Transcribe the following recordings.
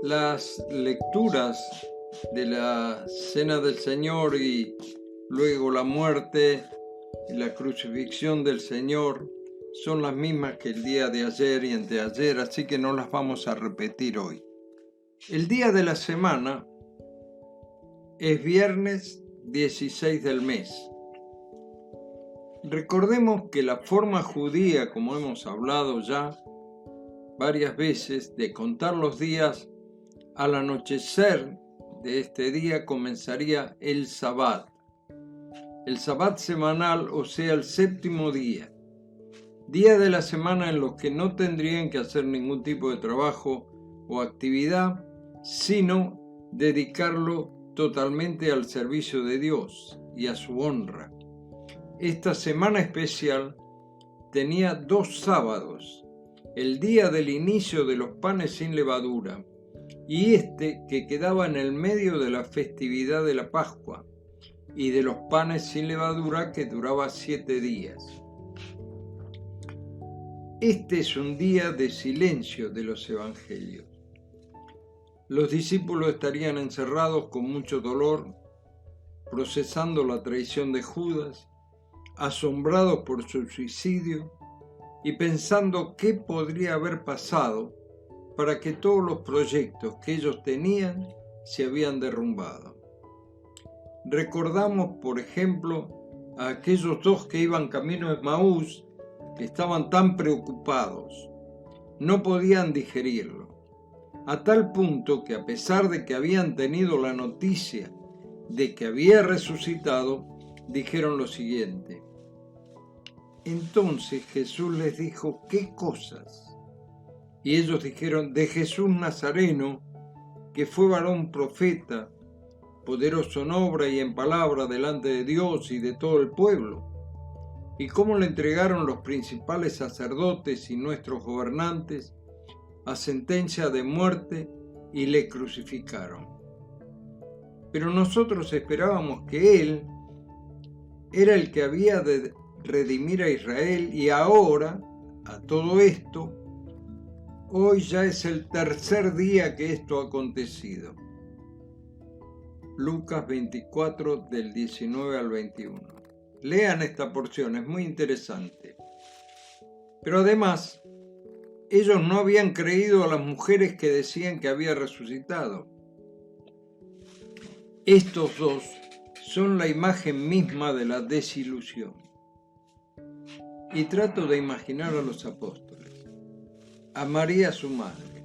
Las lecturas de la Cena del Señor y luego la muerte y la crucifixión del Señor son las mismas que el día de ayer y anteayer, así que no las vamos a repetir hoy. El día de la semana es viernes 16 del mes. Recordemos que la forma judía, como hemos hablado ya varias veces, de contar los días, al anochecer de este día comenzaría el Sabbat semanal, o sea, el séptimo día de la semana en los que no tendrían que hacer ningún tipo de trabajo o actividad, sino dedicarlo totalmente al servicio de Dios y a su honra. Esta semana especial tenía 2 sábados, el día del inicio de los panes sin levadura y que quedaba en el medio de la festividad de la Pascua y de los panes sin levadura, que duraba 7 días. Este es un día de silencio de los evangelios. Los discípulos estarían encerrados con mucho dolor, procesando la traición de Judas, asombrados por su suicidio y pensando qué podría haber pasado para que todos los proyectos que ellos tenían se habían derrumbado. Recordamos, por ejemplo, a aquellos 2 que iban camino de Emaús, que estaban tan preocupados, no podían digerirlo, a tal punto que a pesar de que habían tenido la noticia de que había resucitado, dijeron lo siguiente: entonces Jesús les dijo, ¿qué cosas? Y ellos dijeron, de Jesús Nazareno, que fue varón profeta, poderoso en obra y en palabra delante de Dios y de todo el pueblo, y cómo le entregaron los principales sacerdotes y nuestros gobernantes a sentencia de muerte y le crucificaron. Pero nosotros esperábamos que Él era el que había de redimir a Israel, y ahora, a todo esto, hoy ya es el 3er día que esto ha acontecido. Lucas 24, del 19 al 21. Lean esta porción, es muy interesante. Pero además, ellos no habían creído a las mujeres que decían que había resucitado. Estos 2 son la imagen misma de la desilusión. Y trato de imaginar a los apóstoles, a María su madre,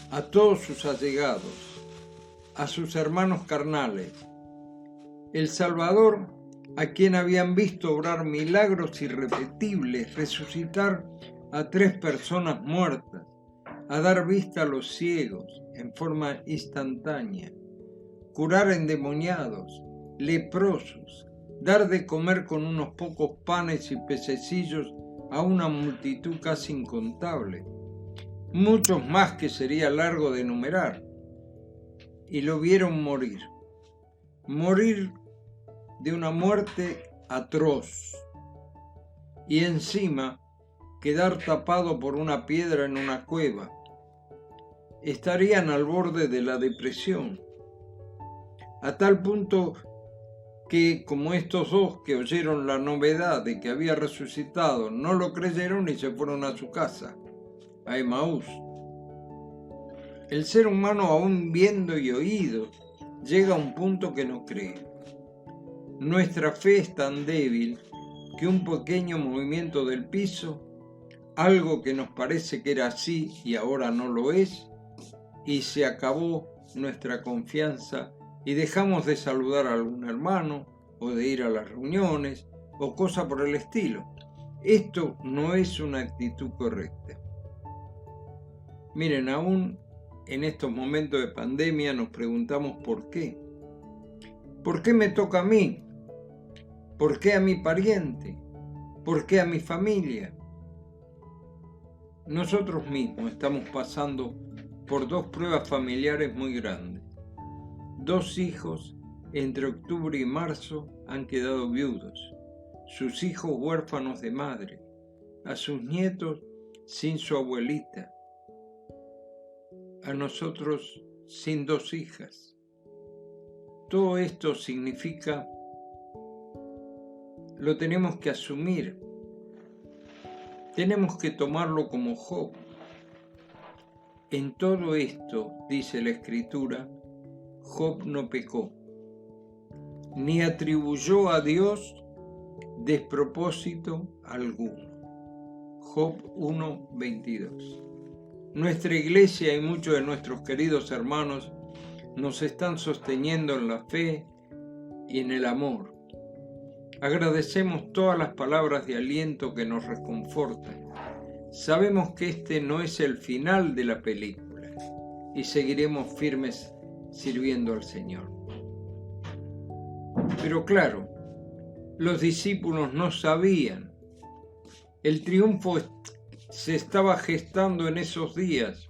a todos sus allegados, a sus hermanos carnales, el Salvador, a quien habían visto obrar milagros irrepetibles, resucitar a 3 personas muertas, a dar vista a los ciegos en forma instantánea, curar a endemoniados, leprosos, dar de comer con unos pocos panes y pececillos a una multitud casi incontable, muchos más que sería largo de enumerar, y lo vieron morir de una muerte atroz, y encima quedar tapado por una piedra en una cueva. Estarían al borde de la depresión, a tal punto que, como estos 2 que oyeron la novedad de que había resucitado, no lo creyeron y se fueron a su casa, a Emaús. El ser humano, aún viendo y oído, llega a un punto que no cree. Nuestra fe es tan débil que un pequeño movimiento del piso, algo que nos parece que era así y ahora no lo es, y se acabó nuestra confianza y dejamos de saludar a algún hermano o de ir a las reuniones o cosa por el estilo. Esto no es una actitud correcta. Miren, aún en estos momentos de pandemia nos preguntamos ¿por qué? ¿Por qué me toca a mí? ¿Por qué a mi pariente? ¿Por qué a mi familia? Nosotros mismos estamos pasando por 2 pruebas familiares muy grandes. 2 hijos entre octubre y marzo han quedado viudos, sus hijos huérfanos de madre, a sus nietos sin su abuelita, a nosotros sin 2 hijas. Todo esto significa, lo tenemos que asumir, tenemos que tomarlo como Job. En todo esto, dice la Escritura, Job no pecó, ni atribuyó a Dios despropósito alguno. Job 1:22. Nuestra iglesia y muchos de nuestros queridos hermanos nos están sosteniendo en la fe y en el amor. Agradecemos todas las palabras de aliento que nos reconfortan. Sabemos que este no es el final de la película y seguiremos firmes sirviendo al Señor. Pero claro, los discípulos no sabían. El triunfo se estaba gestando en esos días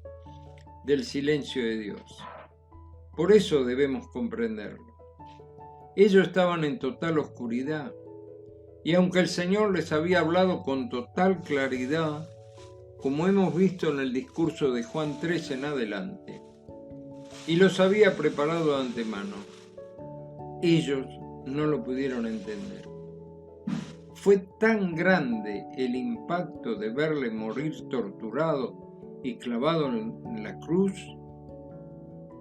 del silencio de Dios. Por eso debemos comprenderlo. Ellos estaban en total oscuridad, y aunque el Señor les había hablado con total claridad, como hemos visto en el discurso de Juan 3 en adelante, y los había preparado de antemano, ellos no lo pudieron entender. Fue tan grande el impacto de verle morir torturado y clavado en la cruz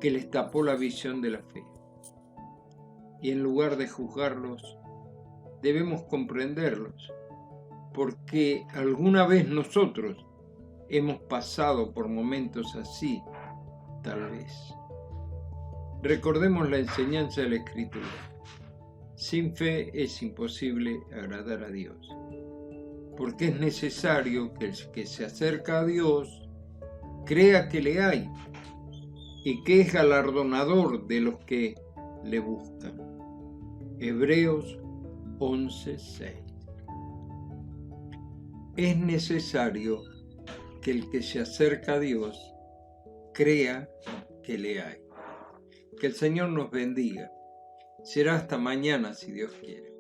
que les tapó la visión de la fe. Y en lugar de juzgarlos, debemos comprenderlos, porque alguna vez nosotros hemos pasado por momentos así, tal vez. Recordemos la enseñanza de la Escritura. Sin fe es imposible agradar a Dios, porque es necesario que el que se acerca a Dios crea que le hay y que es galardonador de los que le buscan. Hebreos 11:6. Es necesario que el que se acerca a Dios crea que le hay. Que el Señor nos bendiga. Será hasta mañana si Dios quiere.